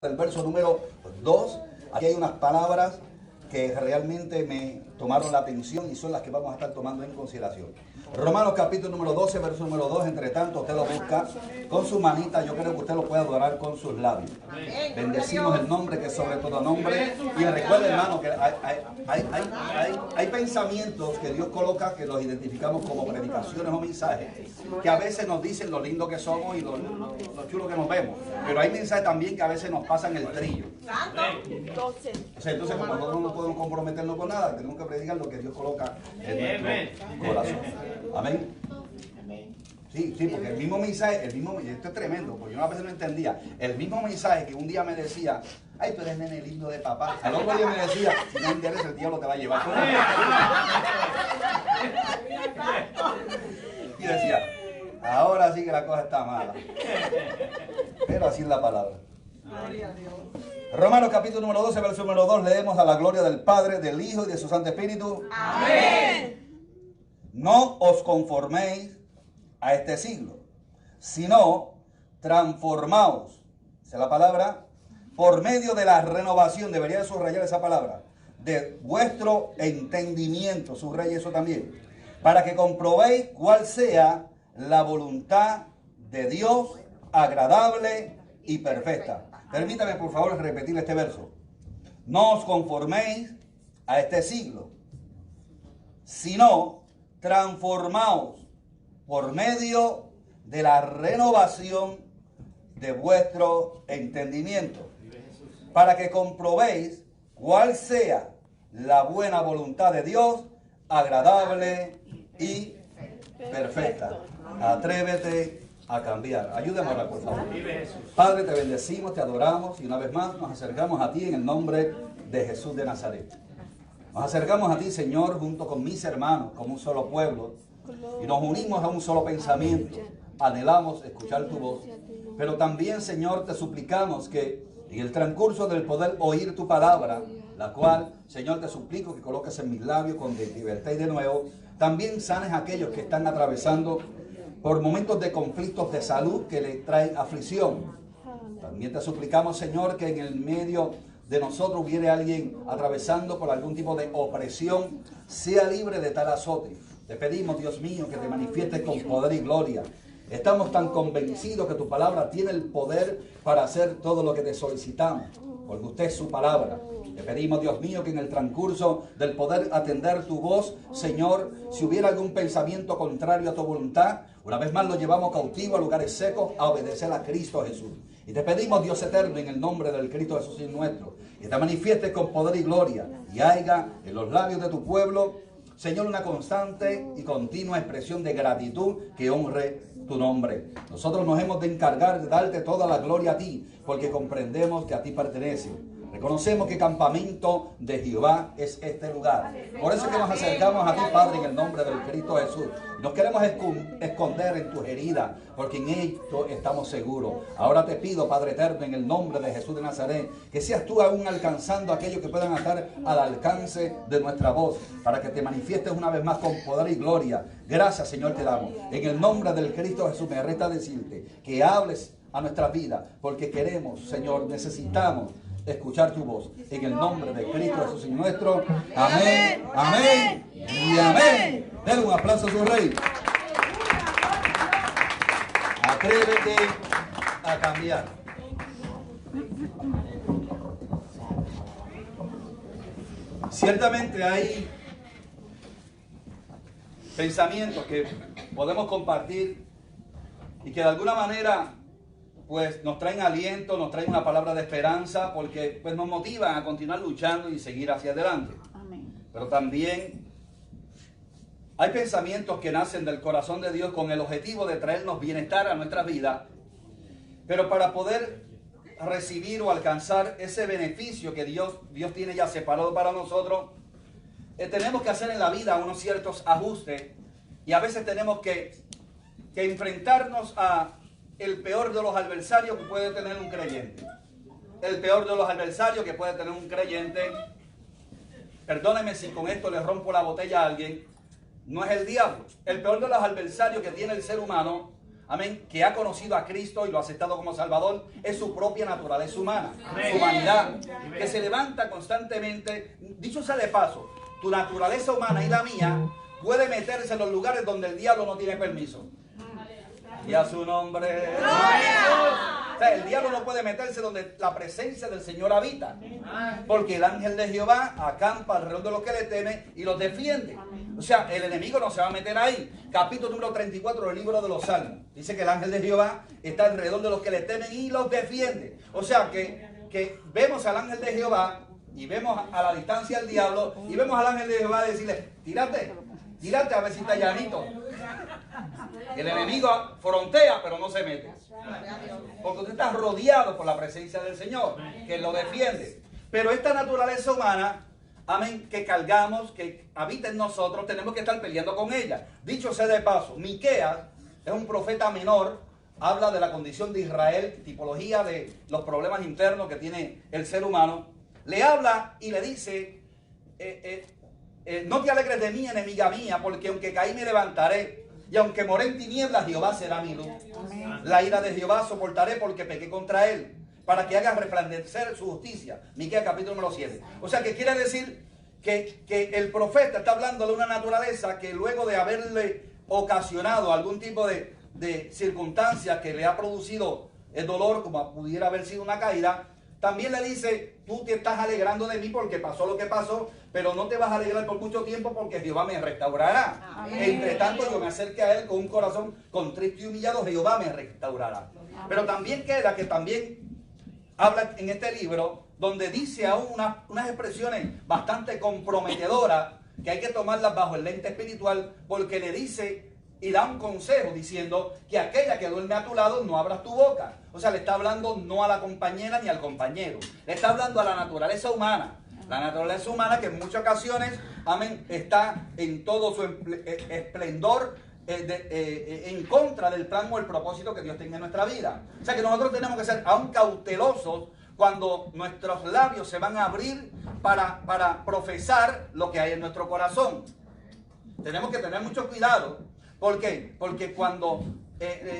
El verso número 2, aquí hay unas palabras que realmente me tomaron la atención y son las que vamos a estar tomando en consideración. Romanos capítulo número 12, verso número 2, entre tanto usted lo busca con su manita, yo creo que usted lo puede adorar con sus labios. Bendecimos el nombre que es sobre todo nombre. Y recuerde, hermano, que hay pensamientos que Dios coloca que los identificamos como predicaciones o mensajes, que a veces nos dicen lo lindo que somos y lo chulo que nos vemos. Pero hay mensajes también que a veces nos pasan el trillo. O sea, entonces, como nosotros no podemos comprometernos con nada, tenemos que predicar lo que Dios coloca en nuestro corazón. Amén. Sí, porque el mismo mensaje, esto es tremendo, porque yo a veces no entendía. El mismo mensaje que un día me decía, ay, tú eres nene lindo de papá. Al otro día me decía, si no interesa, el diablo te va a llevar. Y decía, ahora sí que la cosa está mala. Pero así es la palabra. Romanos capítulo número 12, verso número 2, leemos: a la gloria del Padre, del Hijo y de su Santo Espíritu. Amén. No os conforméis a este siglo, sino transformaos, esa es la palabra, por medio de la renovación, debería subrayar esa palabra, de vuestro entendimiento, subraya eso también, para que comprobéis cuál sea la voluntad de Dios, agradable y perfecta. Permítame por favor repetir este verso. No os conforméis a este siglo, sino transformaos por medio de la renovación de vuestro entendimiento, para que comprobéis cuál sea la buena voluntad de Dios, agradable y perfecta. Atrévete a cambiar. Ayúdame, por favor. Padre, te bendecimos, te adoramos y una vez más nos acercamos a ti en el nombre de Jesús de Nazaret. Nos acercamos a ti, Señor, junto con mis hermanos, como un solo pueblo, y nos unimos a un solo pensamiento. Anhelamos escuchar tu voz, pero también, Señor, te suplicamos que en el transcurso del poder oír tu palabra, la cual, Señor, te suplico que coloques en mis labios con libertad y de nuevo, también sanes a aquellos que están atravesando por momentos de conflictos de salud que le traen aflicción. También te suplicamos, Señor, que en el medio de nosotros hubiere alguien atravesando por algún tipo de opresión, sea libre de tal azote. Te pedimos, Dios mío, que te manifiestes con poder y gloria. Estamos tan convencidos que tu palabra tiene el poder para hacer todo lo que te solicitamos, porque usted es su palabra. Te pedimos, Dios mío, que en el transcurso del poder atender tu voz, Señor, si hubiera algún pensamiento contrario a tu voluntad, una vez más lo llevamos cautivo a lugares secos a obedecer a Cristo Jesús. Y te pedimos, Dios eterno, en el nombre del Cristo Jesús y nuestro, que te manifiestes con poder y gloria y haya en los labios de tu pueblo, Señor, una constante y continua expresión de gratitud que honre tu nombre. Nosotros nos hemos de encargar de darte toda la gloria a ti, porque comprendemos que a ti pertenece. Reconocemos que campamento de Jehová es este lugar. Por eso es que nos acercamos a ti, Padre, en el nombre del Cristo Jesús. Nos queremos esconder en tus heridas, porque en esto estamos seguros. Ahora te pido, Padre eterno, en el nombre de Jesús de Nazaret, que seas tú aún alcanzando a aquellos que puedan estar al alcance de nuestra voz, para que te manifiestes una vez más con poder y gloria. Gracias, Señor, te damos. En el nombre del Cristo Jesús me resta decirte que hables a nuestra vida, porque queremos, Señor, necesitamos escuchar tu voz. En el nombre de Cristo Jesús y nuestro. Amén, amén y amén. Denle un aplauso a su Rey. Atrévete a cambiar. Ciertamente hay pensamientos que podemos compartir y que de alguna manera pues nos traen aliento, nos traen una palabra de esperanza, porque pues nos motivan a continuar luchando y seguir hacia adelante. Amén. Pero también hay pensamientos que nacen del corazón de Dios con el objetivo de traernos bienestar a nuestra vida, pero para poder recibir o alcanzar ese beneficio que Dios tiene ya separado para nosotros, tenemos que hacer en la vida unos ciertos ajustes, y a veces tenemos que enfrentarnos a el peor de los adversarios que puede tener un creyente. El peor de los adversarios que puede tener un creyente, perdóneme si con esto le rompo la botella a alguien, no es el diablo. El peor de los adversarios que tiene el ser humano amén, que ha conocido a Cristo y lo ha aceptado como Salvador, es su propia naturaleza humana, su humanidad, que se levanta constantemente. Dicho sea de paso, tu naturaleza humana y la mía puede meterse en los lugares donde el diablo no tiene permiso. Y a su nombre. O sea, el diablo no puede meterse donde la presencia del Señor habita. Porque el ángel de Jehová acampa alrededor de los que le temen y los defiende. O sea, el enemigo no se va a meter ahí. Capítulo número 34 del libro de los Salmos. Dice que el ángel de Jehová está alrededor de los que le temen y los defiende. O sea, que vemos al ángel de Jehová y vemos a la distancia al diablo y vemos al ángel de Jehová decirle, tírate a ver si está llanito. El enemigo frontea, pero no se mete. Porque usted está rodeado por la presencia del Señor, que lo defiende. Pero esta naturaleza humana, amén, que cargamos, que habita en nosotros, tenemos que estar peleando con ella. Dicho sea de paso, Miqueas es un profeta menor, habla de la condición de Israel, tipología de los problemas internos que tiene el ser humano. Le habla y le dice, no te alegres de mí, enemiga mía, porque aunque caí me levantaré. Y aunque moré en tinieblas, Jehová será mi luz. Amén. La ira de Jehová soportaré porque pequé contra él, para que haga resplandecer su justicia. Miqueas capítulo número 7. O sea, que quiere decir que el profeta está hablando de una naturaleza que luego de haberle ocasionado algún tipo de circunstancia que le ha producido el dolor, como pudiera haber sido una caída, también le dice, tú te estás alegrando de mí porque pasó lo que pasó, pero no te vas a alegrar por mucho tiempo porque Jehová me restaurará. Amén. Entre tanto yo me acerque a él con un corazón contrito y humillado, Jehová me restaurará. Amén. Pero también queda que también habla en este libro, donde dice aún unas expresiones bastante comprometedoras, que hay que tomarlas bajo el lente espiritual, porque le dice y da un consejo diciendo que aquella que duerme a tu lado no abras tu boca. O sea, le está hablando no a la compañera ni al compañero. Le está hablando a la naturaleza humana. La naturaleza humana que en muchas ocasiones, amén, está en todo su esplendor en contra del plan o el propósito que Dios tenga en nuestra vida. O sea que nosotros tenemos que ser aún cautelosos cuando nuestros labios se van a abrir para profesar lo que hay en nuestro corazón. Tenemos que tener mucho cuidado. ¿Por qué? Porque cuando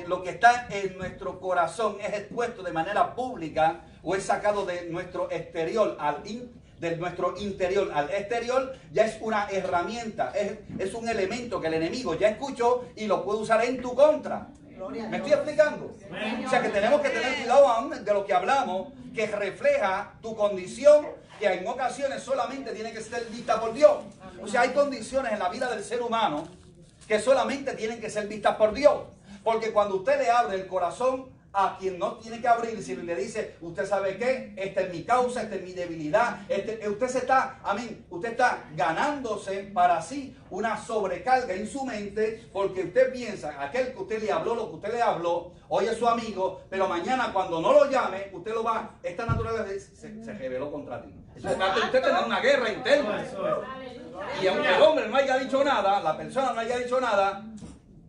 lo que está en nuestro corazón es expuesto de manera pública o es sacado de nuestro exterior de nuestro interior al exterior, ya es una herramienta, es un elemento que el enemigo ya escuchó y lo puede usar en tu contra. ¿Me estoy explicando? O sea que tenemos que tener cuidado aún de lo que hablamos, que refleja tu condición, que en ocasiones solamente tiene que ser vista por Dios. O sea, hay condiciones en la vida del ser humano que solamente tienen que ser vistas por Dios. Porque cuando usted le abre el corazón a quien no tiene que abrir, si le dice, usted sabe qué, esta es mi causa, esta es mi debilidad, usted está ganándose para sí una sobrecarga en su mente, porque usted piensa, aquel que usted le habló, lo que usted le habló, hoy es su amigo, pero mañana cuando no lo llame, usted lo va, esta naturaleza se rebeló contra ti. Usted tiene una guerra interna. Y aunque el hombre no haya dicho nada, la persona no haya dicho nada,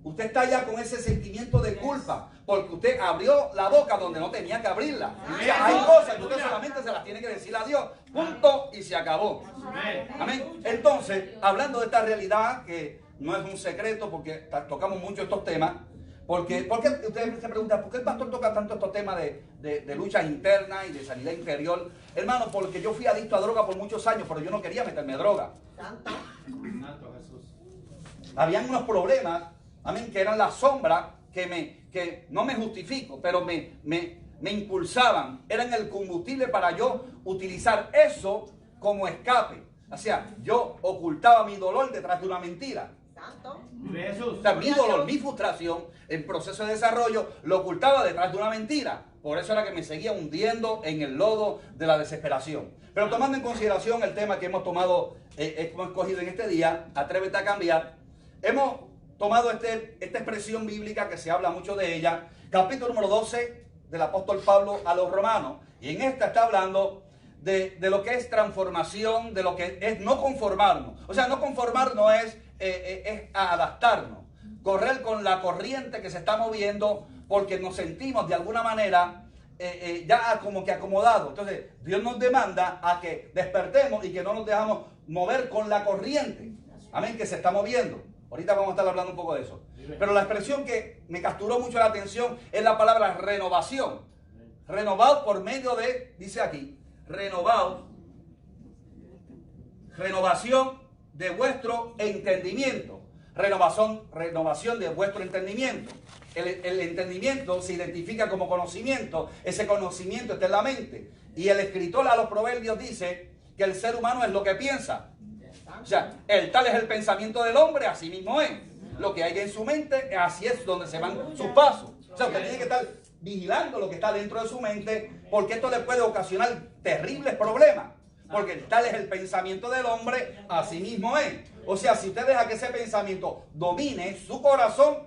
usted está ya con ese sentimiento de culpa, porque usted abrió la boca donde no tenía que abrirla. O sea, hay cosas que usted solamente se las tiene que decir a Dios. Punto y se acabó. Amén. Entonces, hablando de esta realidad, que no es un secreto, porque tocamos mucho estos temas, porque ustedes se preguntan, ¿por qué el pastor toca tanto estos temas de lucha interna y de sanidad interior? Hermano, porque yo fui adicto a droga por muchos años, pero yo no quería meterme droga. Santo Jesús. Habían unos problemas, amén, que eran la sombra que no me justifico, pero me impulsaban, eran el combustible para yo utilizar eso como escape. O sea, yo ocultaba mi dolor detrás de una mentira. O sea, mi dolor, mi frustración en proceso de desarrollo lo ocultaba detrás de una mentira. Por eso era que me seguía hundiendo en el lodo de la desesperación. Pero tomando en consideración el tema que hemos tomado, hemos escogido en este día, Atrévete a cambiar, hemos tomado esta expresión bíblica que se habla mucho de ella, capítulo número 12 del apóstol Pablo a los romanos, y en esta está hablando de lo que es transformación, de lo que es no conformarnos. O sea, no conformarnos es adaptarnos, correr con la corriente que se está moviendo, porque nos sentimos de alguna manera ya como que acomodados. Entonces, Dios nos demanda a que despertemos y que no nos dejamos mover con la corriente, amén, que se está moviendo. Ahorita vamos a estar hablando un poco de eso. Pero la expresión que me capturó mucho la atención es la palabra renovación. Renovados por medio de, dice aquí, renovación de vuestro entendimiento. Renovación de vuestro entendimiento. El entendimiento se identifica como conocimiento. Ese conocimiento está en la mente. Y el escritor a los Proverbios dice que el ser humano es lo que piensa. O sea, el tal es el pensamiento del hombre, así mismo es. Lo que hay en su mente, así es donde se van sus pasos. O sea, usted tiene que estar vigilando lo que está dentro de su mente, porque esto le puede ocasionar terribles problemas. Porque tal es el pensamiento del hombre, así mismo es. O sea, si usted deja que ese pensamiento domine su corazón,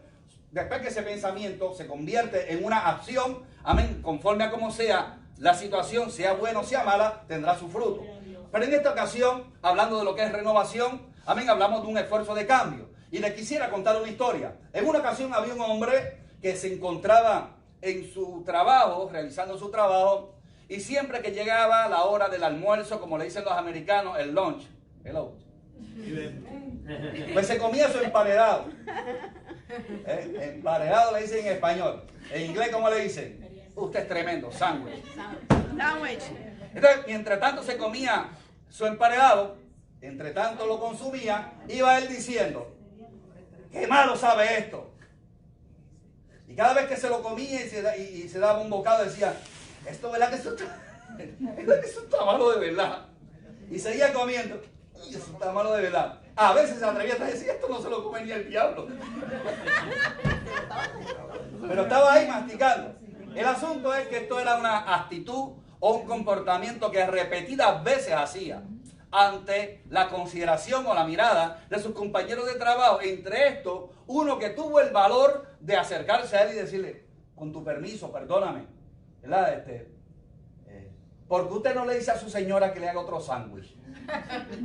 después que ese pensamiento se convierte en una acción, amén, conforme a como sea la situación, sea buena o sea mala, tendrá su fruto. Pero en esta ocasión, hablando de lo que es renovación, amén, hablamos de un esfuerzo de cambio. Y les quisiera contar una historia. En una ocasión había un hombre que se encontraba en su trabajo, realizando su trabajo, y siempre que llegaba la hora del almuerzo, como le dicen los americanos, el lunch, pues se comía su emparedado. Emparedado le dicen en español. En inglés, ¿cómo le dicen? Usted es tremendo, sándwich. Entonces, mientras tanto se comía su emparedado, entre tanto lo consumía, iba él diciendo, ¡qué malo sabe esto! Y cada vez que se lo comía y se daba un bocado, decía, esto verdad que eso está malo de verdad. Y seguía comiendo, y eso está malo de verdad. A veces se atrevía a decir, esto no se lo come ni el diablo. Pero estaba ahí masticando. El asunto es que esto era una actitud o un comportamiento que repetidas veces hacía ante la consideración o la mirada de sus compañeros de trabajo. Entre estos, uno que tuvo el valor de acercarse a él y decirle, con tu permiso, perdóname, ¿verdad? ¿Por qué usted no le dice a su señora que le haga otro sándwich?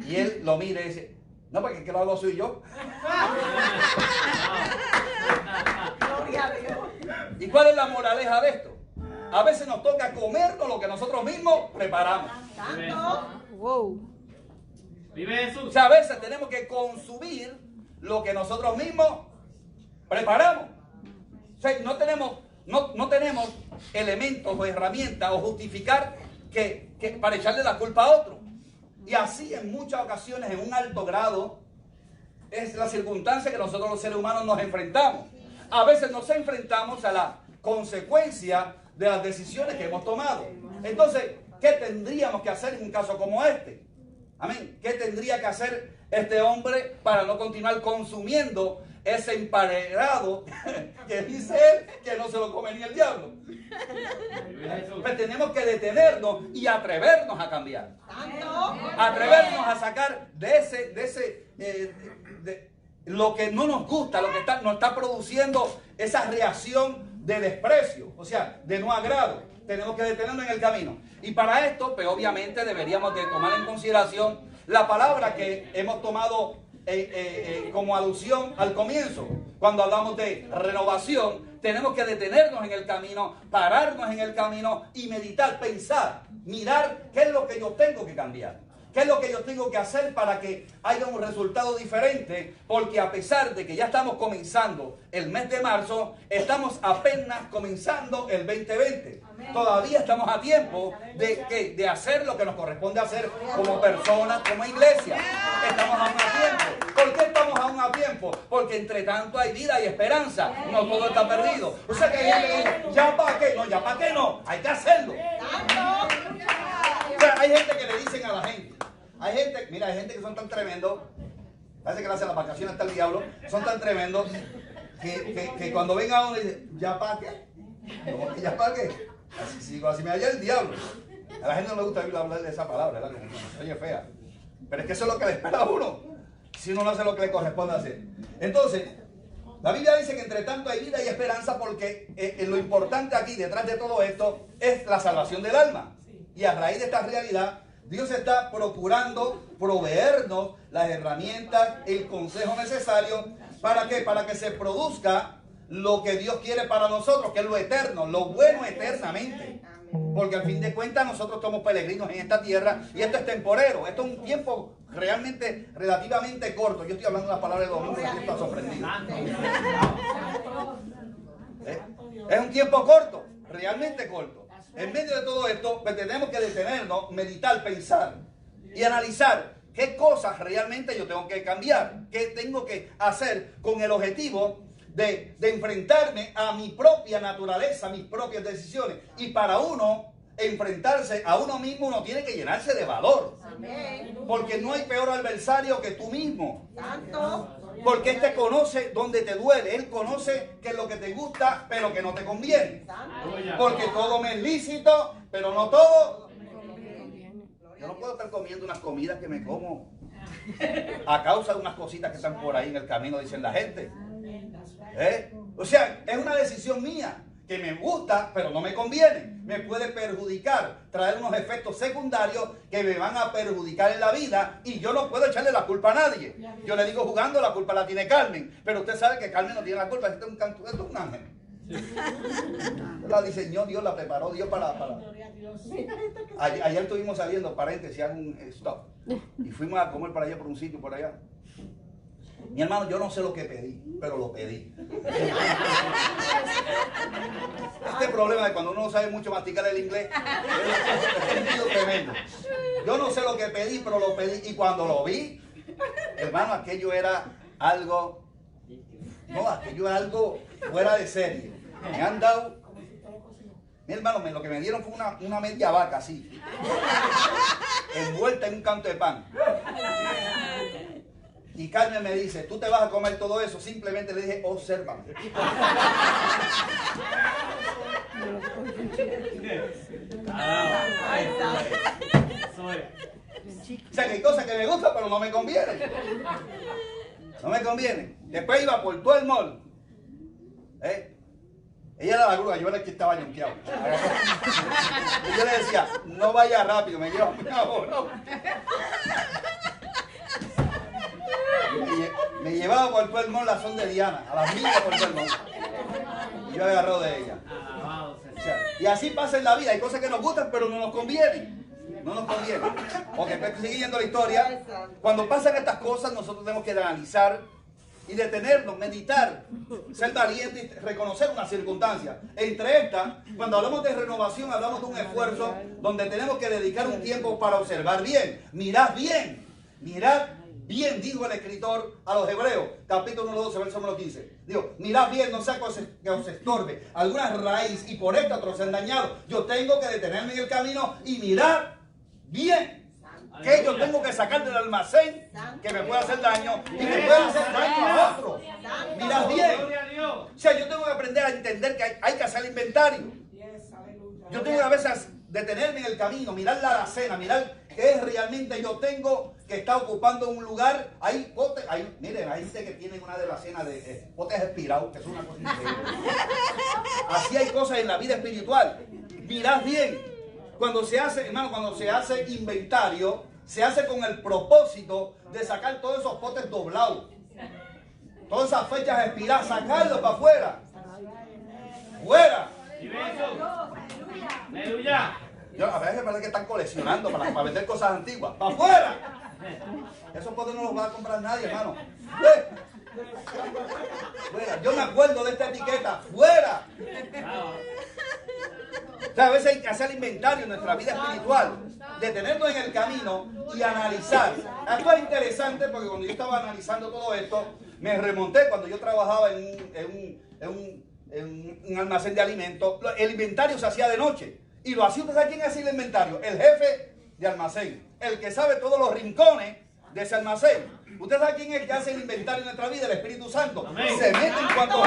Y él lo mira y dice, no, porque el que lo hago soy yo. Gloria a Dios. ¿Y cuál es la moraleja de esto? A veces nos toca comernos lo que nosotros mismos preparamos. Wow. Vive Jesús. O sea, a veces tenemos que consumir lo que nosotros mismos preparamos. O sea, no tenemos elementos o herramientas o justificar que para echarle la culpa a otro. Y así en muchas ocasiones, en un alto grado, es la circunstancia que nosotros los seres humanos nos enfrentamos. A veces nos enfrentamos a la consecuencia de las decisiones que hemos tomado. Entonces, ¿qué tendríamos que hacer en un caso como este? Amén. ¿Qué tendría que hacer este hombre para no continuar consumiendo ese emparedado que dice él que no se lo come ni el diablo? Pues tenemos que detenernos y atrevernos a cambiar. Atrevernos a sacar de lo que no nos gusta, lo que nos está produciendo esa reacción de desprecio, o sea, de no agrado. Tenemos que detenernos en el camino. Y para esto, pues obviamente deberíamos de tomar en consideración la palabra que hemos tomado como alusión al comienzo. Cuando hablamos de renovación, tenemos que detenernos en el camino, pararnos en el camino y meditar, pensar, mirar qué es lo que yo tengo que cambiar. ¿Qué es lo que yo tengo que hacer para que haya un resultado diferente? Porque a pesar de que ya estamos comenzando el mes de marzo, estamos apenas comenzando el 2020. Amén. Todavía estamos a tiempo de hacer lo que nos corresponde hacer como personas, como iglesia. Estamos aún a tiempo. ¿Por qué estamos aún a tiempo? Porque entre tanto hay vida y esperanza. No todo está perdido. O sea que hay gente que dice, ¿ya para qué? No, ya para qué no. Hay que hacerlo. O sea, hay gente que le dicen a la gente. Hay gente, mira, hay gente que son tan tremendos, parece que le hacen las vacaciones hasta el diablo, son tan tremendos que cuando venga uno dice, ¿ya para qué? ¿Cómo que ya para qué? Así me halla el diablo. A la gente no le gusta hablar de esa palabra, ¿verdad? Como se oye fea. Pero es que eso es lo que le espera a uno, si uno no hace lo que le corresponde hacer. Entonces, la Biblia dice que entre tanto hay vida y esperanza porque lo importante aquí, detrás de todo esto, es la salvación del alma. Y a raíz de esta realidad, Dios está procurando proveernos las herramientas, el consejo necesario. ¿Para qué? Para que se produzca lo que Dios quiere para nosotros, que es lo eterno, lo bueno eternamente. Porque al fin de cuentas nosotros somos peregrinos en esta tierra y esto es temporero. Esto es un tiempo realmente, relativamente corto. Yo estoy hablando de las palabras de domingo, y está sorprendido. Es un tiempo corto, realmente corto. En medio de todo esto, pues tenemos que detenernos, meditar, pensar y analizar qué cosas realmente yo tengo que cambiar, qué tengo que hacer con el objetivo de enfrentarme a mi propia naturaleza, a mis propias decisiones. Y para uno enfrentarse a uno mismo, uno tiene que llenarse de valor. Porque no hay peor adversario que tú mismo. Porque Él te conoce donde te duele. Él conoce que es lo que te gusta, pero que no te conviene. Porque todo me es lícito, pero no todo. Yo no puedo estar comiendo unas comidas que me como a causa de unas cositas que están por ahí en el camino, dicen la gente. O sea, es una decisión mía que me gusta, pero no me conviene. Me puede perjudicar, traer unos efectos secundarios que me van a perjudicar en la vida y yo no puedo echarle la culpa a nadie. Yo le digo jugando, la culpa la tiene Carmen, pero usted sabe que Carmen no tiene la culpa, esto es un ángel. La diseñó Dios, la preparó Dios para... Ayer estuvimos saliendo, paréntesis, hago un stop, y fuimos a comer para allá por un sitio por allá. Mi hermano, yo no sé lo que pedí, pero lo pedí. Este problema de cuando uno no sabe mucho masticar el inglés es un sentido tremendo. Yo no sé lo que pedí, pero lo pedí. Y cuando lo vi, hermano, aquello era algo... No, aquello era algo fuera de serie. Me han dado... Mi hermano, lo que me dieron fue una media vaca así, envuelta en un canto de pan. Y Carmen me dice, ¿tú te vas a comer todo eso? Simplemente le dije, obsérvame. O sea, que hay cosas que me gustan, pero no me convienen. No me convienen. Después iba por todo el mall. Ella era la grúa, yo era el que estaba ñonqueado. Y yo le decía, no vaya rápido, me lleva una hora. Me llevaba por todo el mall la son de Diana, a las millas por todo el mall. Y yo agarrado de ella. O sea, y así pasa en la vida, hay cosas que nos gustan, pero no nos convienen. No nos conviene. Porque siguiendo la historia, cuando pasan estas cosas, nosotros tenemos que analizar y detenernos, meditar, ser valientes y reconocer una circunstancia. Entre estas, cuando hablamos de renovación, hablamos de un esfuerzo donde tenemos que dedicar un tiempo para observar bien. Mirad bien, dijo el escritor a los Hebreos, capítulo 12, verso número 15. Digo, mirad bien, no sea que os estorbe alguna raíz y por esto otros se han dañado. Yo tengo que detenerme en el camino y mirar bien. Que yo tengo que sacar del almacén que me pueda hacer daño y me pueda hacer daño a otros. Mirad bien. O sea, yo tengo que aprender a entender que hay que hacer inventario. Yo tengo que a veces detenerme en el camino, mirar la alacena, mirar qué es realmente yo tengo que está ocupando un lugar. Hay potes, miren, hay gente que tiene una de las cenas de potes expirados, que es una cosa increíble. Así hay cosas en la vida espiritual. Mirad bien. Cuando se hace, hermano, cuando se hace inventario, se hace con el propósito de sacar todos esos potes doblados, todas esas fechas expiradas, sacarlos para afuera. ¡Fuera! ¡Aleluya! Yo, a veces me parece que están coleccionando para vender cosas antiguas. ¡Para afuera! Esos potes no los va a comprar nadie, hermano. ¡Fuera! Yo me acuerdo de esta etiqueta. ¡Fuera! O sea, a veces hay que hacer inventario en nuestra vida espiritual, detenernos en el camino y analizar. Esto es interesante porque cuando yo estaba analizando todo esto, me remonté cuando yo trabajaba en un almacén de alimentos. El inventario se hacía de noche. Y lo hacía, ¿usted sabe quién hacía el inventario? El jefe de almacén. El que sabe todos los rincones de ese almacén. ¿Usted sabe quién es el que hace el inventario en nuestra vida? El Espíritu Santo. Amén. Se mete en cuanto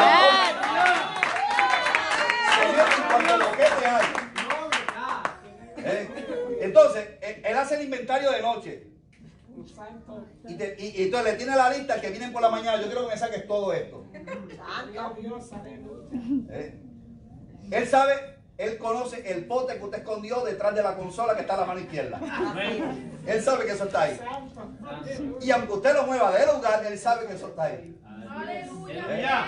lo que te hay. Entonces, él hace el inventario de noche. Y entonces le tiene la lista al que vienen por la mañana. Yo quiero que me saques todo esto. Él sabe, él conoce el pote que usted escondió detrás de la consola que está a la mano izquierda. Él sabe que eso está ahí. Y aunque usted lo mueva de lugar, él sabe que eso está ahí. Aleluya.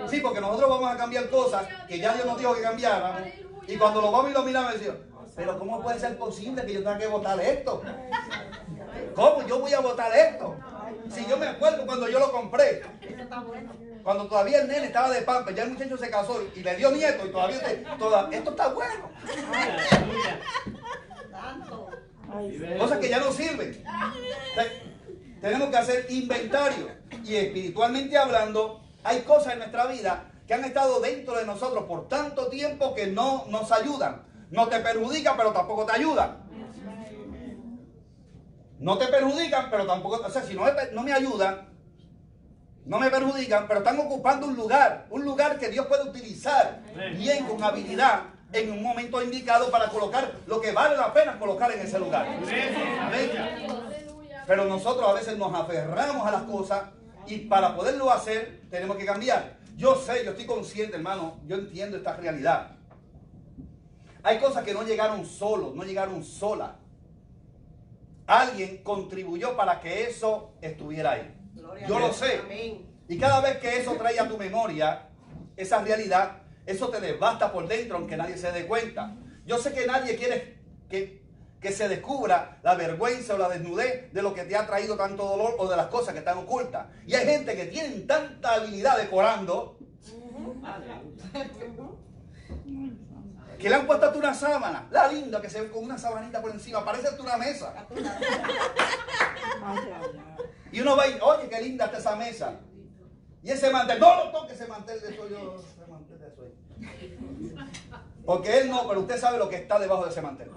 Sí, porque nosotros vamos a cambiar cosas que ya Dios nos dijo que cambiáramos. Y cuando lo vamos y lo miramos, decimos, pero ¿cómo puede ser posible que yo tenga que votar esto? ¿Cómo yo voy a votar esto? Si yo me acuerdo cuando yo lo compré, cuando todavía el nene estaba de pampa, ya el muchacho se casó y le dio nieto y todavía esto está bueno. Cosas que ya no sirven. Tenemos que hacer inventario. Y espiritualmente hablando, hay cosas en nuestra vida que han estado dentro de nosotros por tanto tiempo que no nos ayudan. No te perjudican, pero tampoco te ayudan. No te perjudican, pero tampoco, o sea, si no me ayudan, no me perjudican, pero están ocupando un lugar que Dios puede utilizar bien, con habilidad, en un momento indicado para colocar lo que vale la pena colocar en ese lugar. Amén. Pero nosotros a veces nos aferramos a las cosas y para poderlo hacer tenemos que cambiar. Yo sé, yo estoy consciente, hermano, yo entiendo esta realidad. Hay cosas que no llegaron solos, no llegaron solas. Alguien contribuyó para que eso estuviera ahí. Yo lo sé. Y cada vez que eso trae a tu memoria esa realidad, eso te devasta por dentro, aunque nadie se dé cuenta. Yo sé que nadie quiere que se descubra la vergüenza o la desnudez de lo que te ha traído tanto dolor o de las cosas que están ocultas. Y hay gente que tiene tanta habilidad decorando que le han puesto hasta una sábana, la linda que se ve con una sabanita por encima, parece hasta una mesa. Y uno va y, oye, qué linda está esa mesa. Y ese mantel, no lo toque, ese mantel de eso yo, ese mantel de eso. Porque él no, pero usted sabe lo que está debajo de ese mantel.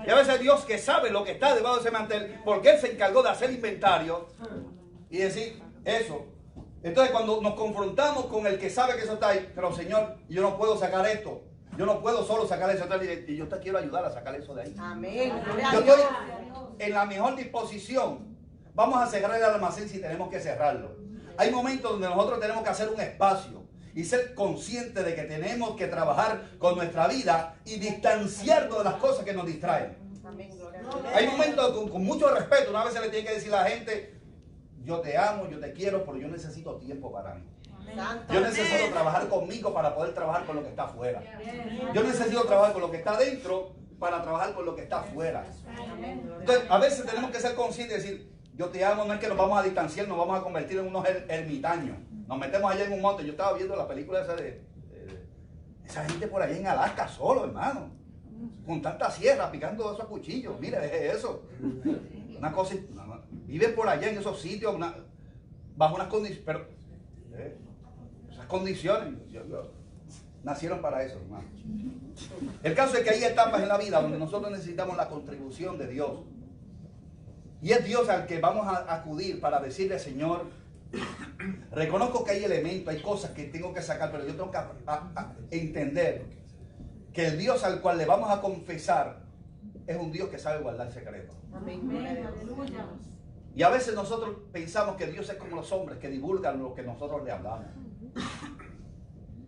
Y a veces Dios que sabe lo que está debajo de ese mantel, porque Él se encargó de hacer inventario y decir eso. Entonces cuando nos confrontamos con el que sabe que eso está ahí, pero Señor, yo no puedo sacar esto. Yo no puedo solo sacar eso. Y yo te quiero ayudar a sacar eso de ahí. Amén. Yo estoy en la mejor disposición. Vamos a cerrar el almacén si tenemos que cerrarlo. Hay momentos donde nosotros tenemos que hacer un espacio y ser conscientes de que tenemos que trabajar con nuestra vida y distanciarnos de las cosas que nos distraen. Hay momentos con mucho respeto. Una vez se le tiene que decir a la gente, yo te amo, yo te quiero, pero yo necesito tiempo para mí. Yo necesito trabajar conmigo para poder trabajar con lo que está afuera. Yo necesito trabajar con lo que está adentro para trabajar con lo que está afuera. Entonces, a veces tenemos que ser conscientes y decir, yo te amo, no es que nos vamos a distanciar, nos vamos a convertir en unos ermitaños. Nos metemos allá en un monte. Yo estaba viendo la película esa de esa gente por allá en Alaska solo, hermano. Con tanta sierra, picando esos cuchillos. Mire, deje eso. Una cosa, viven por allá en esos sitios, bajo unas condiciones, pero esas condiciones nacieron para eso, hermano. El caso es que hay etapas en la vida donde nosotros necesitamos la contribución de Dios. Y es Dios al que vamos a acudir para decirle, Señor, reconozco que hay elementos, hay cosas que tengo que sacar, pero yo tengo que entender que el Dios al cual le vamos a confesar es un Dios que sabe guardar secretos. Y a veces nosotros pensamos que Dios es como los hombres que divulgan lo que nosotros le hablamos.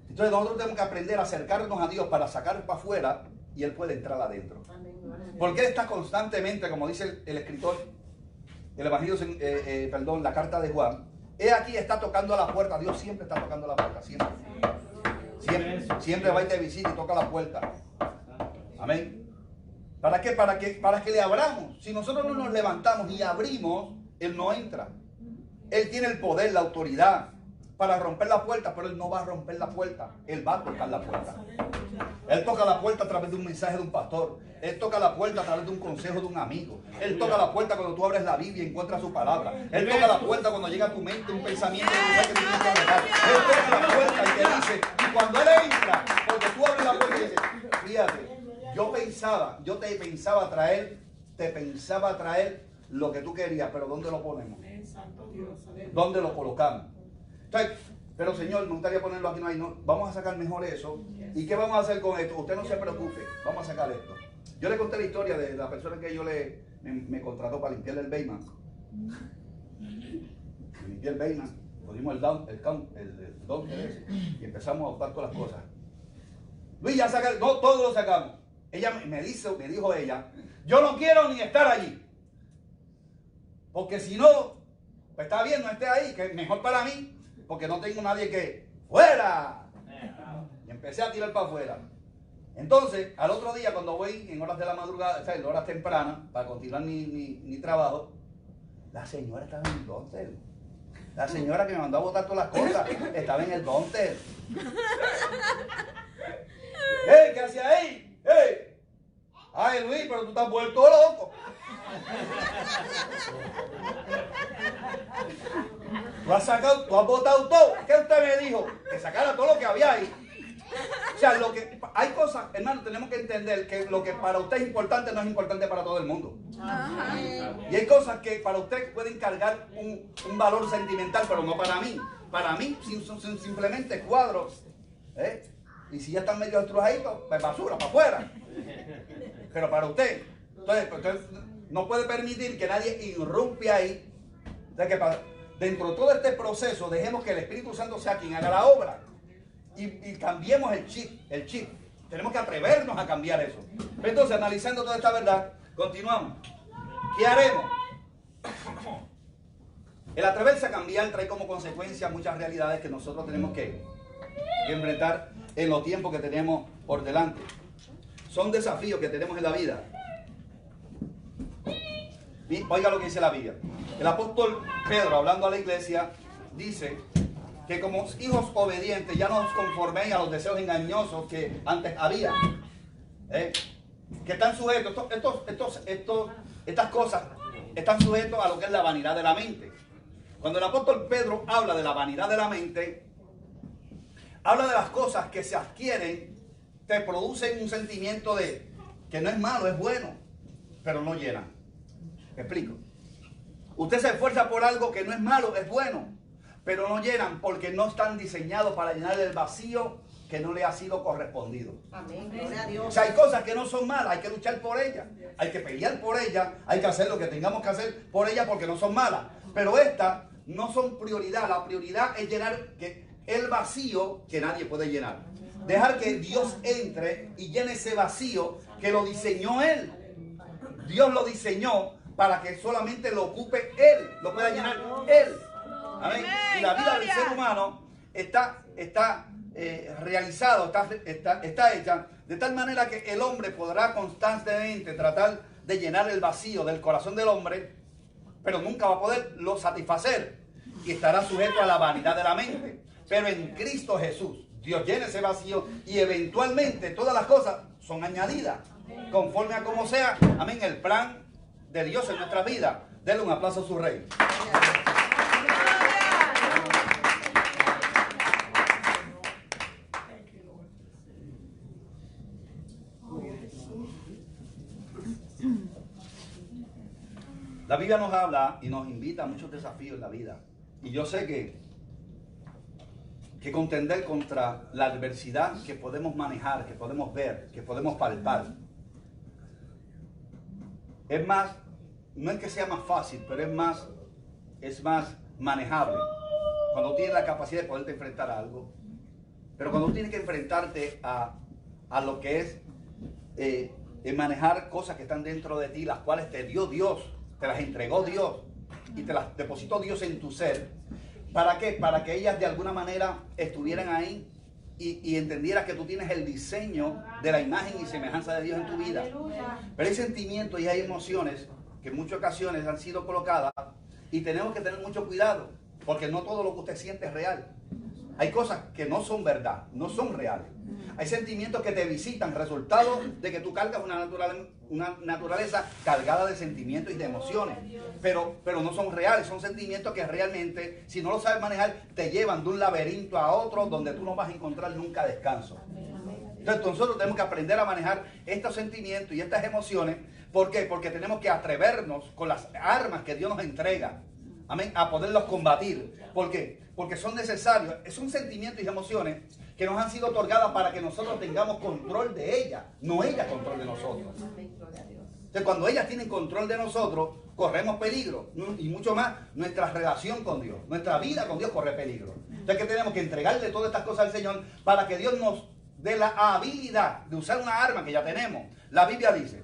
Entonces nosotros tenemos que aprender a acercarnos a Dios para sacar para afuera y Él puede entrar adentro. Porque Él está constantemente, como dice el escritor, el Evangelio, la carta de Juan, He aquí está tocando a la puerta. Dios siempre está tocando a la puerta, siempre. Siempre va y te visita y toca la puerta. Amén. ¿Para qué? Para que le abramos. Si nosotros no nos levantamos y abrimos, Él no entra. Él tiene el poder, la autoridad para romper la puerta, pero Él no va a romper la puerta. Él va a tocar la puerta. Él toca la puerta a través de un mensaje de un pastor. Él toca la puerta a través de un consejo de un amigo. Él toca la puerta cuando tú abres la Biblia y encuentras su palabra. Él toca la puerta cuando llega a tu mente un pensamiento que tú tienes que agregar. Él toca la puerta y te dice, y cuando Él entra, porque tú abres la puerta y dices, fíjate, yo te pensaba traer lo que tú querías, pero ¿dónde lo ponemos? ¿Dónde lo colocamos? Entonces, pero Señor, me gustaría ponerlo aquí, no, vamos a sacar mejor eso. ¿Y qué vamos a hacer con esto? Usted no se preocupe, vamos a sacar esto. Yo le conté la historia de la persona que me contrató para limpiar el Bayman. Limpié el Bayman, pusimos el don ese, y empezamos a optar todas las cosas. Luis, ya saca, no, todo lo sacamos. Ella me dijo ella, yo no quiero ni estar allí. Porque si no, Pues está bien, no esté ahí, que es mejor para mí, porque no tengo nadie que, ¡fuera! Y empecé a tirar para afuera. Entonces, al otro día, cuando voy en horas de la madrugada, o sea, en horas tempranas, para continuar mi trabajo, la señora estaba en el dónde. La señora que me mandó a botar todas las cosas estaba en el dónde. ¡Hey! ¿Qué hacía ahí? ¡Hey! ¡Ay, Luis, pero tú estás vuelto loco! Tú has botado todo. ¿Qué usted me dijo? Que sacara todo lo que había ahí. O sea, hay cosas, hermano, tenemos que entender que lo que para usted es importante no es importante para todo el mundo. Ajá. Y hay cosas que para usted pueden cargar un valor sentimental, pero no para mí. Para mí, simplemente cuadros. Y si ya están medio destrozaditos, pues basura, para afuera. Pero para usted, entonces no puede permitir que nadie irrumpe ahí. O sea, que dentro de todo este proceso, dejemos que el Espíritu Santo sea quien haga la obra. Y cambiemos el chip. Tenemos que atrevernos a cambiar eso. Entonces, analizando toda esta verdad, continuamos. ¿Qué haremos? El atreverse a cambiar trae como consecuencia muchas realidades que nosotros tenemos que enfrentar en los tiempos que tenemos por delante. Son desafíos que tenemos en la vida. Oiga lo que dice la Biblia. El apóstol Pedro, hablando a la iglesia, dice que como hijos obedientes ya no os conforméis a los deseos engañosos que antes había. Que están sujetos, estas cosas están sujetos a lo que es la vanidad de la mente. Cuando el apóstol Pedro habla de la vanidad de la mente, habla de las cosas que se adquieren, te producen un sentimiento de que no es malo, es bueno, pero no llenan. ¿Me explico? Usted se esfuerza por algo que no es malo, es bueno, pero no llenan porque no están diseñados para llenar el vacío que no le ha sido correspondido. Amén. Gloria a Dios. O sea, hay cosas que no son malas, hay que luchar por ellas, hay que pelear por ellas, hay que hacer lo que tengamos que hacer por ellas porque no son malas. Pero estas no son prioridad, la prioridad es llenar el vacío que nadie puede llenar. Dejar que Dios entre y llene ese vacío que lo diseñó Él. Dios lo diseñó para que solamente lo ocupe Él, lo pueda llenar Él. Amén. Y la vida del ser humano está realizado, está hecha de tal manera que el hombre podrá constantemente tratar de llenar el vacío del corazón del hombre, pero nunca va a poderlo satisfacer y estará sujeto a la vanidad de la mente. Pero en Cristo Jesús, Dios llena ese vacío y eventualmente todas las cosas son añadidas conforme a como sea, amén, el plan de Dios en nuestra vida. Denle un aplauso a su Rey. La Biblia nos habla y nos invita a muchos desafíos en la vida. Y yo sé que contender contra la adversidad que podemos manejar, que podemos ver, que podemos palpar. Es más, no es que sea más fácil, pero es más manejable. Cuando tienes la capacidad de poderte enfrentar a algo. Pero cuando tienes que enfrentarte a lo que es manejar cosas que están dentro de ti, las cuales te dio Dios, te las entregó Dios y te las depositó Dios en tu ser. ¿Para qué? Para que ellas de alguna manera estuvieran ahí y entendieras que tú tienes el diseño de la imagen y semejanza de Dios en tu vida. Pero hay sentimientos y hay emociones que en muchas ocasiones han sido colocadas y tenemos que tener mucho cuidado porque no todo lo que usted siente es real. Hay cosas que no son verdad, no son reales. Hay sentimientos que te visitan, resultado de que tú cargas una naturaleza cargada de sentimientos y de emociones. Pero no son reales, son sentimientos que realmente, si no lo sabes manejar, te llevan de un laberinto a otro donde tú no vas a encontrar nunca descanso. Entonces nosotros tenemos que aprender a manejar estos sentimientos y estas emociones. ¿Por qué? Porque tenemos que atrevernos con las armas que Dios nos entrega. Amén, a poderlos combatir. ¿Por qué? Porque son necesarios, son sentimientos y emociones que nos han sido otorgadas para que nosotros tengamos control de ellas, no ellas control de nosotros. Entonces, cuando ellas tienen control de nosotros, corremos peligro. Y mucho más, nuestra relación con Dios, nuestra vida con Dios corre peligro. Entonces, que tenemos que entregarle todas estas cosas al Señor para que Dios nos dé la habilidad de usar una arma que ya tenemos. La Biblia dice,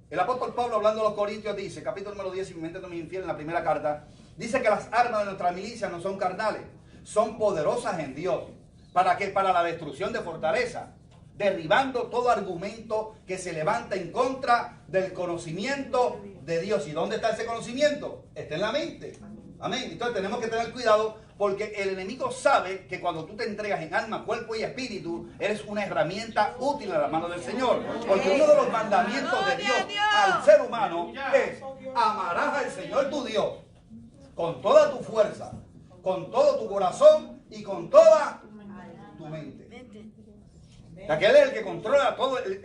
el apóstol Pablo hablando a los Corintios dice, capítulo número 10, si mi mente no me infiel, en la primera carta, Dice que las armas de nuestra milicia no son carnales, son poderosas en Dios. ¿Para qué? Para la destrucción de fortaleza, derribando todo argumento que se levanta en contra del conocimiento de Dios. ¿Y dónde está ese conocimiento? Está en la mente. Amén. Entonces tenemos que tener cuidado, porque el enemigo sabe que cuando tú te entregas en alma, cuerpo y espíritu, eres una herramienta útil a la mano del Señor. Porque uno de los mandamientos de Dios al ser humano es: amarás al Señor tu Dios con toda tu fuerza, con todo tu corazón y con toda tu mente. Aquel es el que controla todo el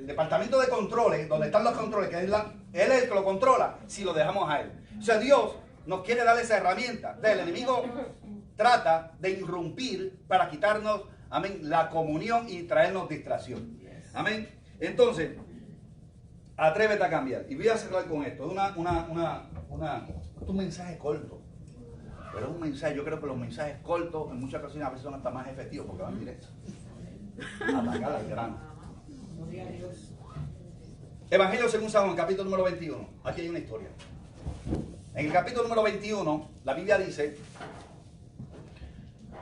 departamento de controles, donde están los controles, que él es el que lo controla, si lo dejamos a él. O sea, Dios nos quiere dar esa herramienta. El enemigo trata de irrumpir para quitarnos, amén, la comunión y traernos distracción. Amén. Entonces, atrévete a cambiar. Y voy a cerrar con esto. Es un mensaje corto. Pero es un mensaje, yo creo que los mensajes cortos en muchas ocasiones a veces son hasta más efectivos porque van directos. Atacar al grano. Evangelio según San Juan, capítulo número 21. Aquí hay una historia. En el capítulo número 21, la Biblia dice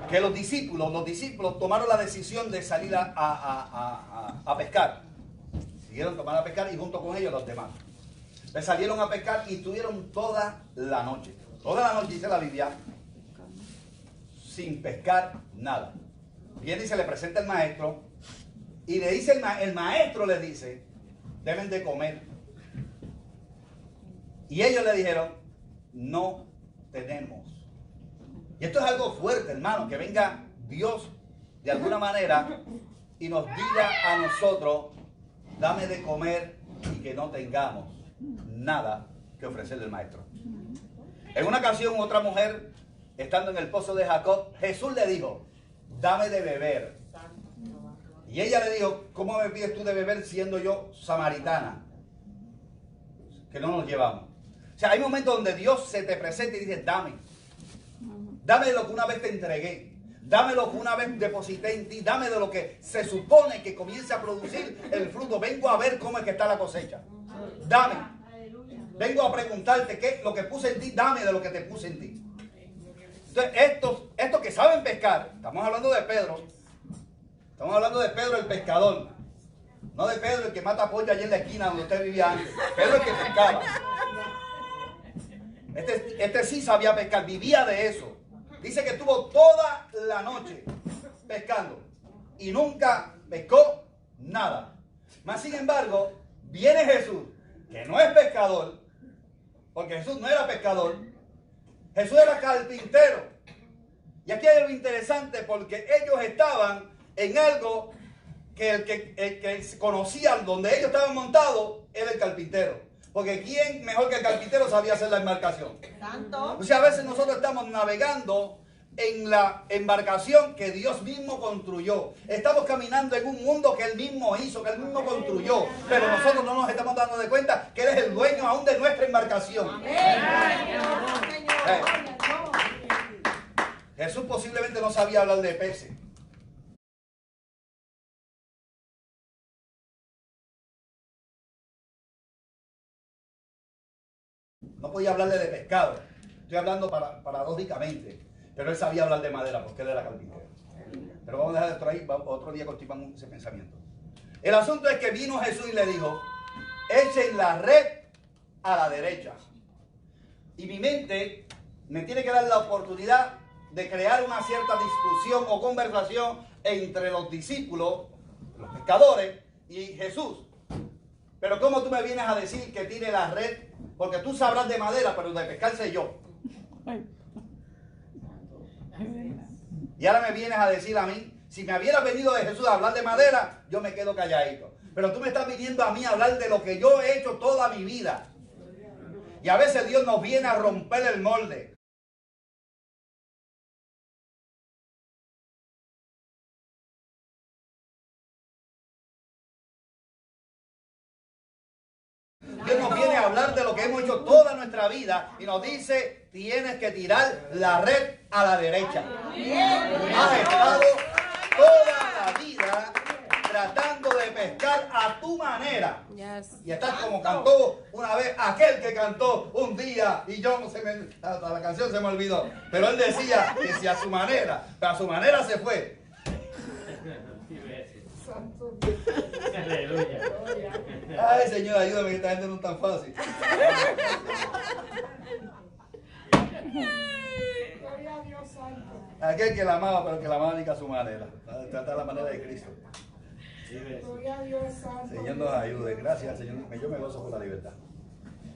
que los discípulos tomaron la decisión de salir a pescar. Siguieron tomando a pescar y junto con ellos los demás. Salieron a pescar y estuvieron toda la noche. Toda la noche, dice la Biblia, sin pescar nada. Viene y se le presenta el maestro y le dice el maestro le dice: deben de comer. Y ellos le dijeron: no tenemos. Y esto es algo fuerte, hermano, que venga Dios de alguna manera y nos diga a nosotros: dame de comer, y que no tengamos nada que ofrecerle al maestro. En una ocasión, otra mujer, estando en el pozo de Jacob, Jesús le dijo: dame de beber. Y ella le dijo: ¿cómo me pides tú de beber siendo yo samaritana? Que no nos llevamos. O sea, hay momentos donde Dios se te presenta y dice: dame. Dame de lo que una vez te entregué. Dame lo que una vez deposité en ti. Dame de lo que se supone que comience a producir el fruto. Vengo a ver cómo es que está la cosecha. Dame. Vengo a preguntarte qué lo que puse en ti. Dame de lo que te puse en ti. Entonces, estos que saben pescar, estamos hablando de Pedro. Estamos hablando de Pedro el pescador. No de Pedro el que mata pollo allí en la esquina donde usted vivía antes. Pedro el que pescaba. Este sí sabía pescar, vivía de eso. Dice que estuvo toda la noche pescando y nunca pescó nada. Mas sin embargo, viene Jesús, que no es pescador, porque Jesús no era pescador. Jesús era carpintero. Y aquí hay algo interesante, porque ellos estaban en algo que el que conocía donde ellos estaban montados era el carpintero. Porque ¿quién mejor que el carpintero sabía hacer la embarcación? Tanto. O sea, a veces nosotros estamos navegando en la embarcación que Dios mismo construyó. Estamos caminando en un mundo que Él mismo hizo, que Él mismo construyó. Pero nosotros no nos estamos dando de cuenta que Él es el dueño aún de nuestra embarcación. Jesús posiblemente no sabía hablar de peces. No podía hablarle de pescado. Estoy hablando paradójicamente. Pero él sabía hablar de madera porque él era carpintero. Pero vamos a dejar esto ahí. Otro día continuamos ese pensamiento. El asunto es que vino Jesús y le dijo: echen la red a la derecha. Y mi mente me tiene que dar la oportunidad de crear una cierta discusión o conversación entre los discípulos, los pescadores, y Jesús. Pero ¿cómo tú me vienes a decir que tire la red? Porque tú sabrás de madera, pero de pescar sé yo. Y ahora me vienes a decir a mí: si me hubiera venido de Jesús a hablar de madera, yo me quedo calladito. Pero tú me estás viniendo a mí a hablar de lo que yo he hecho toda mi vida. Y a veces Dios nos viene a romper el molde. Dios nos viene a hablar de lo que hemos hecho toda nuestra vida y nos dice: tienes que tirar la red a la derecha. Has estado toda la vida tratando de de pescar a tu manera. Yes. Y estás como cantó una vez aquel que cantó un día y yo no sé, la canción se me olvidó. Pero él decía que si a su manera se fue. Aleluya. Ay, Señor, ayúdame, que esta gente no es tan fácil. Aquel que la amaba, pero que la amaba ni que a su manera. Tratar la manera de Cristo. Señor nos ayude. Gracias, Señor. Yo me gozo por la libertad.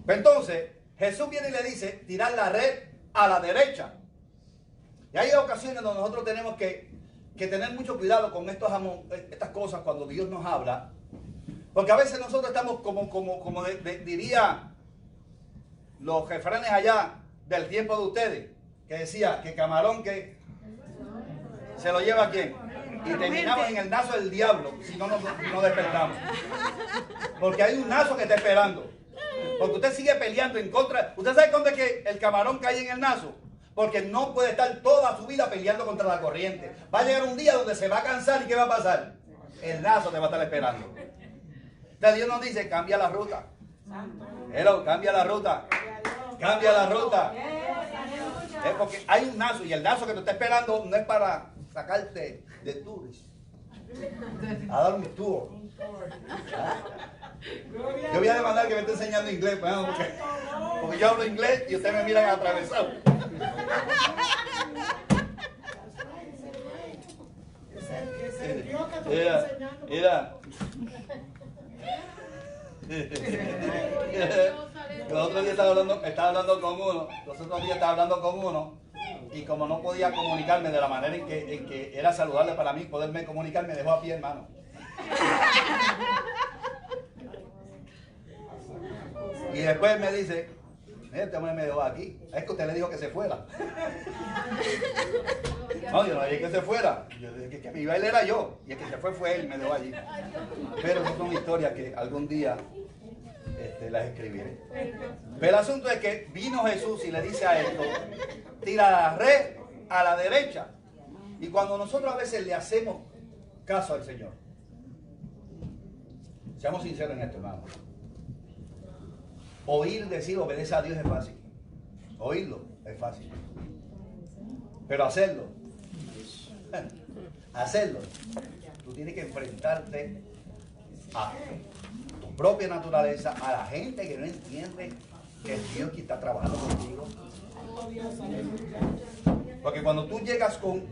Entonces, Jesús viene y le dice, tirar la red a la derecha. Y hay ocasiones donde nosotros tenemos que tener mucho cuidado con estas cosas cuando Dios nos habla. Porque a veces nosotros estamos como diría los refranes allá del tiempo de ustedes, que decía que camarón que se lo lleva a quién. Y terminamos en el nazo del diablo si no nos despertamos. Porque hay un nazo que está esperando. Porque usted sigue peleando en contra. ¿Usted sabe dónde es que el camarón cae en el nazo? Porque no puede estar toda su vida peleando contra la corriente. Va a llegar un día donde se va a cansar y ¿qué va a pasar? El nazo te va a estar esperando. Entonces Dios nos dice, cambia la ruta. Hello, cambia la ruta. Cambia la ruta. Es porque hay un nazo y el nazo que te está esperando no es para sacarte de tours. A dar un tour. Yo voy a demandar que me esté enseñando inglés, porque yo hablo inglés y ustedes me miran atravesado. Mira. Los otros días estaba hablando con uno, y como no podía comunicarme de la manera en que era saludable para mí poderme comunicar, me dejó a pie, hermano. Y después me dice, mira, este hombre me dejó aquí. Es que usted le dijo que se fuera. No, yo no dije que se fuera. Yo dije que mi baile era yo. Y el que se fue él, me dejó allí. Pero esas son historias que algún día las escribiré. Pero el asunto es que vino Jesús y le dice a esto, tira la red a la derecha. Y cuando nosotros a veces le hacemos caso al Señor, seamos sinceros en esto, hermano. Oír decir obedece a Dios es fácil. Oírlo es fácil. Pero hacerlo, tú tienes que enfrentarte a tu propia naturaleza, a la gente que no entiende que es Dios que está trabajando contigo. Porque cuando tú llegas con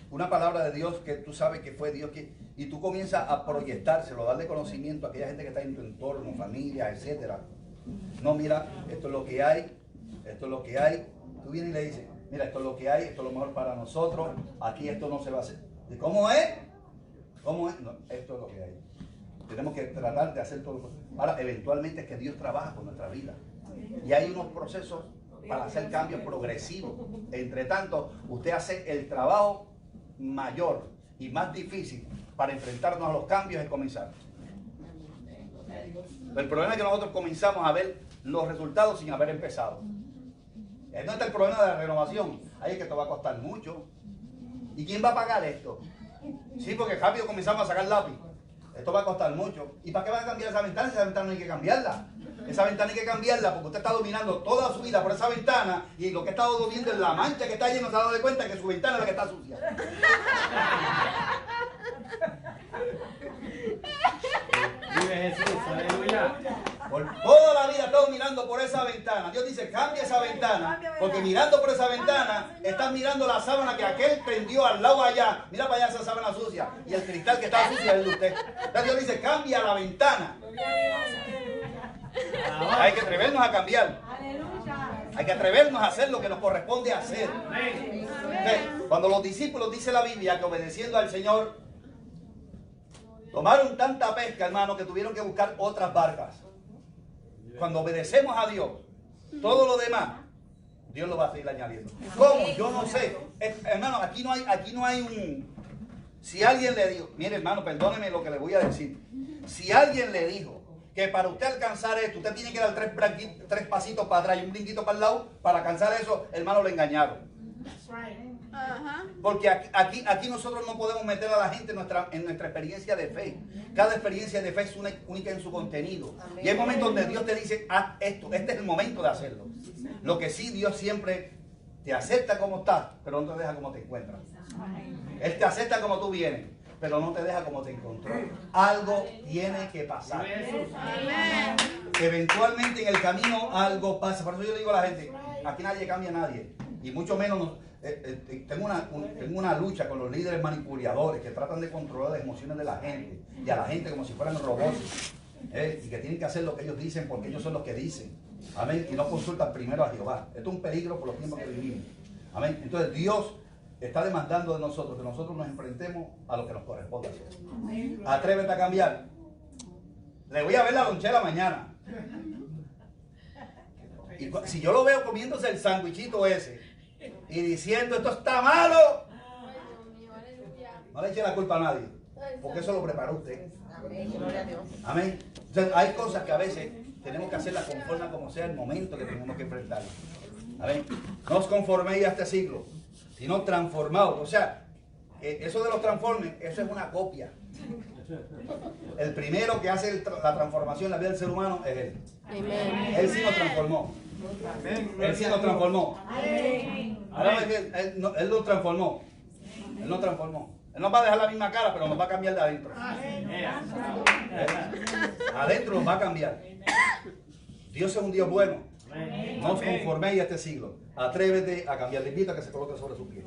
una palabra de Dios que tú sabes que fue Dios y tú comienzas a proyectárselo, darle conocimiento a aquella gente que está en tu entorno, familia, etcétera. No, mira, esto es lo que hay, esto es lo que hay. Tú vienes y le dices, mira, esto es lo que hay, esto es lo mejor para nosotros, aquí esto no se va a hacer. ¿Y cómo es? ¿Cómo es? No, esto es lo que hay. Tenemos que tratar de hacer todo. Ahora, eventualmente es que Dios trabaja con nuestra vida. Y hay unos procesos para hacer cambios progresivos. Entre tanto, usted hace el trabajo mayor y más difícil para enfrentarnos a los cambios y comenzar. El problema es que nosotros comenzamos a ver los resultados sin haber empezado. No está el problema de la renovación. Ahí es que esto va a costar mucho. ¿Y quién va a pagar esto? Sí, porque rápido comenzamos a sacar lápiz. Esto va a costar mucho. ¿Y para qué va a cambiar esa ventana? Esa ventana no hay que cambiarla. Esa ventana hay que cambiarla porque usted está dominando toda su vida por esa ventana y lo que ha estado viendo es la mancha que está allí, no se ha dado cuenta que su ventana es la que está sucia. Vive Jesús, aleluya. Por toda la vida estás mirando por esa ventana. Dios dice, cambia esa ventana, porque mirando por esa ventana, estás mirando la sábana que aquel tendió al lado allá. Mira para allá esa sábana sucia. Y el cristal que está sucio es de usted. Entonces Dios dice, cambia la ventana. Hay que atrevernos a cambiar. Hay que atrevernos a hacer lo que nos corresponde hacer. Cuando los discípulos, dice la Biblia, que obedeciendo al Señor, tomaron tanta pesca, hermano, que tuvieron que buscar otras barcas. Cuando obedecemos a Dios, todo lo demás, Dios lo va a seguir añadiendo. ¿Cómo? Yo no sé. Hermano, aquí no hay un... Si alguien le dijo, mire hermano, perdóneme lo que le voy a decir. Si alguien le dijo que para usted alcanzar esto, usted tiene que dar tres pasitos para atrás y un brinquito para el lado, para alcanzar eso, hermano, lo engañaron. Porque aquí nosotros no podemos meter a la gente en nuestra experiencia de fe. Cada experiencia de fe es única en su contenido. Y hay momentos donde Dios te dice, haz esto, este es el momento de hacerlo. Lo que sí, Dios siempre te acepta como estás, pero no te deja como te encuentras. Él te acepta como tú vienes, pero no te deja como te encontró. Algo tiene que pasar. Eventualmente en el camino algo pasa. Por eso yo le digo a la gente, aquí nadie cambia a nadie. Y mucho menos tengo una lucha con los líderes manipuladores que tratan de controlar las emociones de la gente y a la gente como si fueran robots. Y que tienen que hacer lo que ellos dicen porque ellos son los que dicen. Amén. Y no consultan primero a Jehová. Esto es un peligro por los tiempos que vivimos. Amén. Entonces Dios está demandando de nosotros que nosotros nos enfrentemos a lo que nos corresponde hacer. Atrévete a cambiar. Le voy a ver la lonchera mañana. Y si yo lo veo comiéndose el sándwichito ese y diciendo esto está malo, no le eche la culpa a nadie, porque eso lo preparó usted. Amén. Entonces, hay cosas que a veces tenemos que hacerlas conforme a como sea el momento que tenemos que enfrentarlas. Amén. No os conforméis a este siglo, sino transformados. O sea, eso de los transformes, eso es una copia. El primero que hace la transformación en la vida del ser humano es Él. Él sí nos transformó. Él sí nos transformó. Ahora Él nos transformó. Él nos transformó. Él nos va a dejar la misma cara, pero nos va a cambiar de adentro. Adentro nos va a cambiar. Dios es un Dios bueno. No os conforméis a este siglo. Atrévete a cambiar. Le invito a que se coloque sobre su pie.